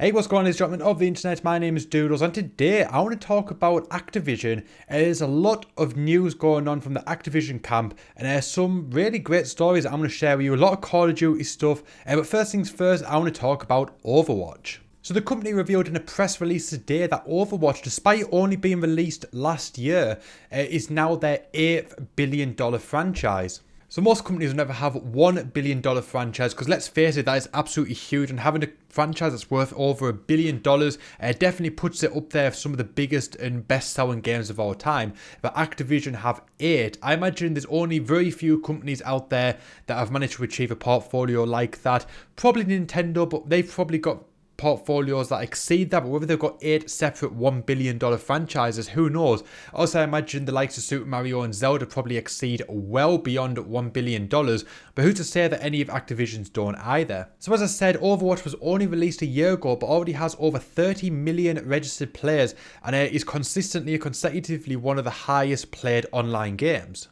Hey, what's going on, ladies and gentlemen of the internet? My name is Doodles, and today I want to talk about Activision. There's a lot of news going on from the Activision camp, and there's some really great stories that I'm going to share with you. A lot of Call of Duty stuff, but first things first, I want to talk about Overwatch. So the company revealed in a press release today that Overwatch, despite only being released last year, is now their $8 billion franchise. So most companies will never have $1 billion franchise, because let's face it, that is absolutely huge, and having a franchise that's worth over $1 billion definitely puts it up there for some of the biggest and best selling games of all time. But Activision have 8. I imagine there's only very few companies out there that have managed to achieve a portfolio like that. Probably Nintendo, but they've probably got portfolios that exceed that, but whether they've got 8 separate $1 billion franchises, who knows. Also, I imagine the likes of Super Mario and Zelda probably exceed well beyond $1 billion, but who's to say that any of Activision's don't either. So as I said, Overwatch was only released a year ago, but already has over 30 million registered players, and is consecutively one of the highest played online games.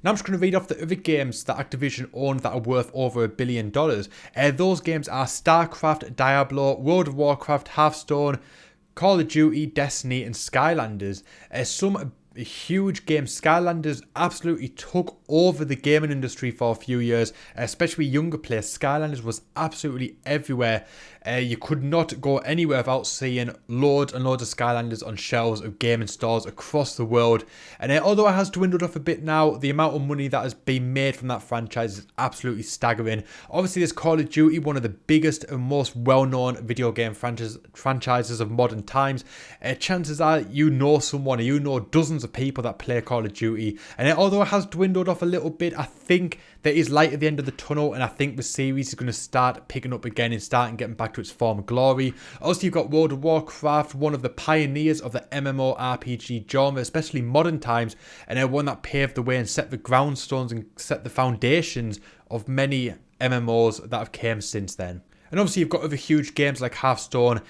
Now I'm just going to read off the other games that Activision owned that are worth over $1 billion. Those games are StarCraft, Diablo, World of Warcraft, Hearthstone, Call of Duty, Destiny and Skylanders. Some huge games. Skylanders absolutely took over the gaming industry for a few years, especially younger players. Skylanders was absolutely everywhere. You could not go anywhere without seeing loads and loads of Skylanders on shelves of gaming stores across the world. And although it has dwindled off a bit now, the amount of money that has been made from that franchise is absolutely staggering. Obviously, there's Call of Duty, one of the biggest and most well-known video game franchises of modern times. Chances are you know someone, or you know dozens of people that play Call of Duty. And although it has dwindled off a little bit, I think there is light at the end of the tunnel, and I think the series is going to start picking up again and starting getting back to its former glory. Also, you've got World of Warcraft, one of the pioneers of the MMORPG genre, especially modern times, and one that paved the way and set the groundstones and set the foundations of many MMOs that have came since then. And obviously, you've got other huge games like Hearthstone,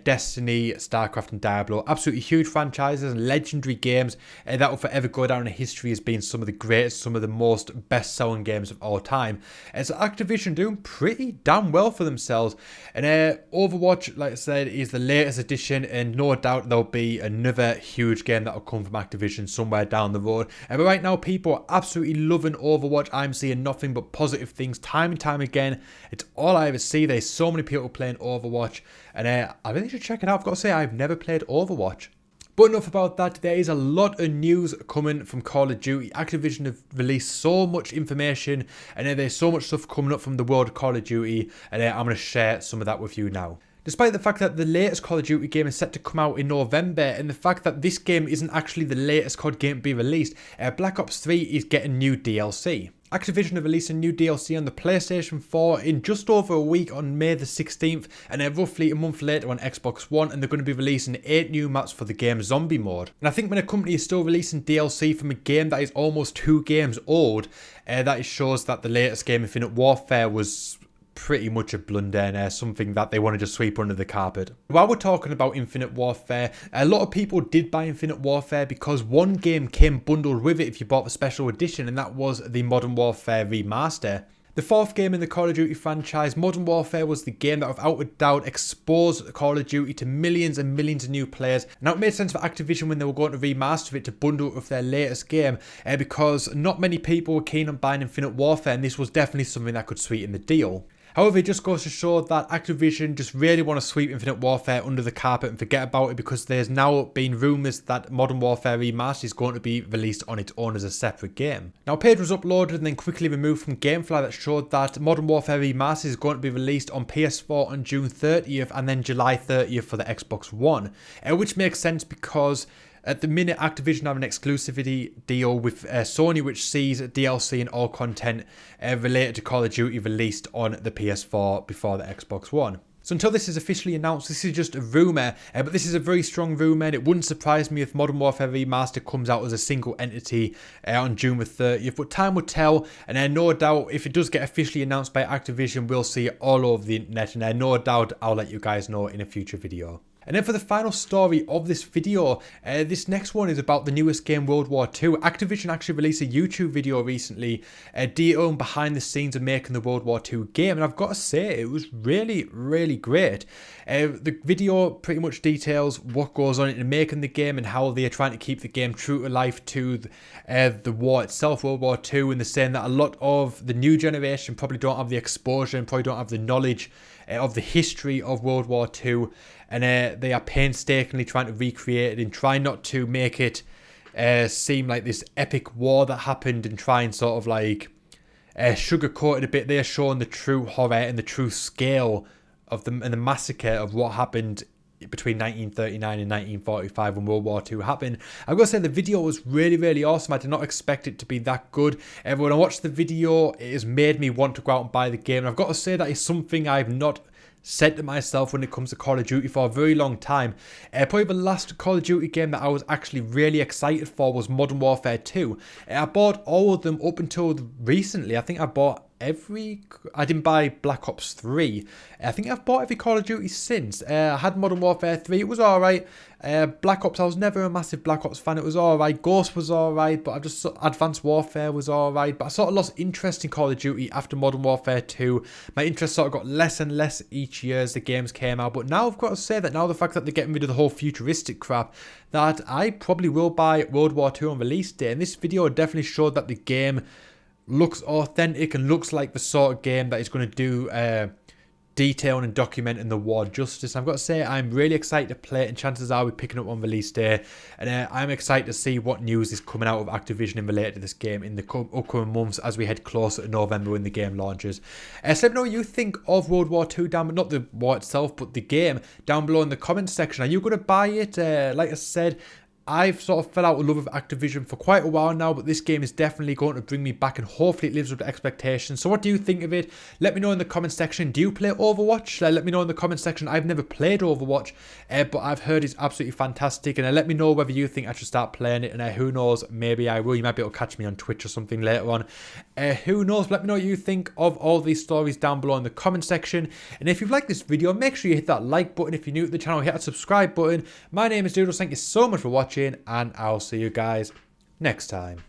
Destiny, StarCraft and Diablo. Absolutely huge franchises and legendary games that will forever go down in history as being some of the greatest, some of the most best-selling games of all time. So Activision doing pretty damn well for themselves. And Overwatch, like I said, is the latest edition, and no doubt there'll be another huge game that will come from Activision somewhere down the road. But right now, people are absolutely loving Overwatch. I'm seeing nothing but positive things time and time again. It's all I ever see. There's so many people playing Overwatch, and I really should check it out. I've got to say, I've never played Overwatch. But enough about that. There is a lot of news coming from Call of Duty. Activision have released so much information, and there's so much stuff coming up from the world of Call of Duty, and I'm going to share some of that with you now. Despite the fact that the latest Call of Duty game is set to come out in November, and the fact that this game isn't actually the latest COD game to be released, Black Ops 3 is getting new DLC. Activision have released a new DLC on the PlayStation 4 in just over a week on May the 16th, and then roughly a month later on Xbox One, and they're going to be releasing 8 new maps for the game Zombie Mode. And I think when a company is still releasing DLC from a game that is almost 2 games old, that shows that the latest game, Infinite Warefare, was pretty much a blunder, and something that they want to just sweep under the carpet. While we're talking about Infinite Warfare, a lot of people did buy Infinite Warfare because one game came bundled with it if you bought the special edition, and that was the Modern Warfare Remastered. The 4th game in the Call of Duty franchise, Modern Warfare, was the game that without a doubt exposed Call of Duty to millions and millions of new players. Now it made sense for Activision when they were going to remaster it to bundle it with their latest game, because not many people were keen on buying Infinite Warfare, and this was definitely something that could sweeten the deal. However, it just goes to show that Activision just really want to sweep Infinite Warfare under the carpet and forget about it, because there's now been rumours that Modern Warfare Remastered is going to be released on its own as a separate game. Now, a page was uploaded and then quickly removed from Gamefly that showed that Modern Warfare Remastered is going to be released on PS4 on June 30th and then July 30th for the Xbox One, which makes sense because at the minute, Activision have an exclusivity deal with Sony, which sees DLC and all content related to Call of Duty released on the PS4 before the Xbox One. So until this is officially announced, this is just a rumour, but this is a very strong rumour, and it wouldn't surprise me if Modern Warfare Remastered comes out as a single entity on June the 30th, but time will tell, and no doubt if it does get officially announced by Activision, we'll see it all over the internet, and no doubt I'll let you guys know in a future video. And then for the final story of this video, this next one is about the newest game, World War II. Activision actually released a YouTube video recently detailing behind the scenes of making the World War II game, and I've got to say it was really, really great. The video pretty much details what goes on in making the game and how they are trying to keep the game true to life to the war itself, World War II, and they're saying that a lot of the new generation probably don't have the exposure and probably don't have the knowledge of the history of World War II, and they are painstakingly trying to recreate it and try not to make it seem like this epic war that happened and try and sort of like sugarcoat it a bit. They are showing the true horror and the true scale of the massacre of what happened between 1939 and 1945 when World War II happened. I've got to say the video was really, really awesome. I did not expect it to be that good. When I watched the video, it has made me want to go out and buy the game. And I've got to say that is something I've not said to myself when it comes to Call of Duty for a very long time. Probably the last Call of Duty game that I was actually really excited for was Modern Warfare 2. I bought all of them up until recently. I think I bought I didn't buy Black Ops 3. I think I've bought every Call of Duty since. I had Modern Warfare 3, it was alright. Black Ops, I was never a massive Black Ops fan, it was alright. Ghost was alright, but Advanced Warfare was alright. But I sort of lost interest in Call of Duty after Modern Warfare 2. My interest sort of got less and less each year as the games came out. But now I've got to say that now the fact that they're getting rid of the whole futuristic crap, that I probably will buy World War 2 on release day. And this video definitely showed that the game looks authentic and looks like the sort of game that is going to do detailing and documenting the war justice. I've got to say I'm really excited to play it, and chances are we're picking up on release day, and I'm excited to see what news is coming out of Activision in related to this game in the upcoming months as we head closer to November when the game launches. So let me know what you think of World War II not the war itself, but the game down below in the comments section. Are you going to buy it? Like I said, I've sort of fell out of love with Activision for quite a while now, but this game is definitely going to bring me back, and hopefully it lives up to expectations. So what do you think of it? Let me know in the comment section. Do you play Overwatch? Let me know in the comment section. I've never played Overwatch, but I've heard it's absolutely fantastic, and let me know whether you think I should start playing it, and who knows, maybe I will. You might be able to catch me on Twitch or something later on. Who knows? Let me know what you think of all these stories down below in the comment section, and if you've liked this video, make sure you hit that like button. If you're new to the channel, hit that subscribe button. My name is Doodles. Thank you so much for watching, and I'll see you guys next time.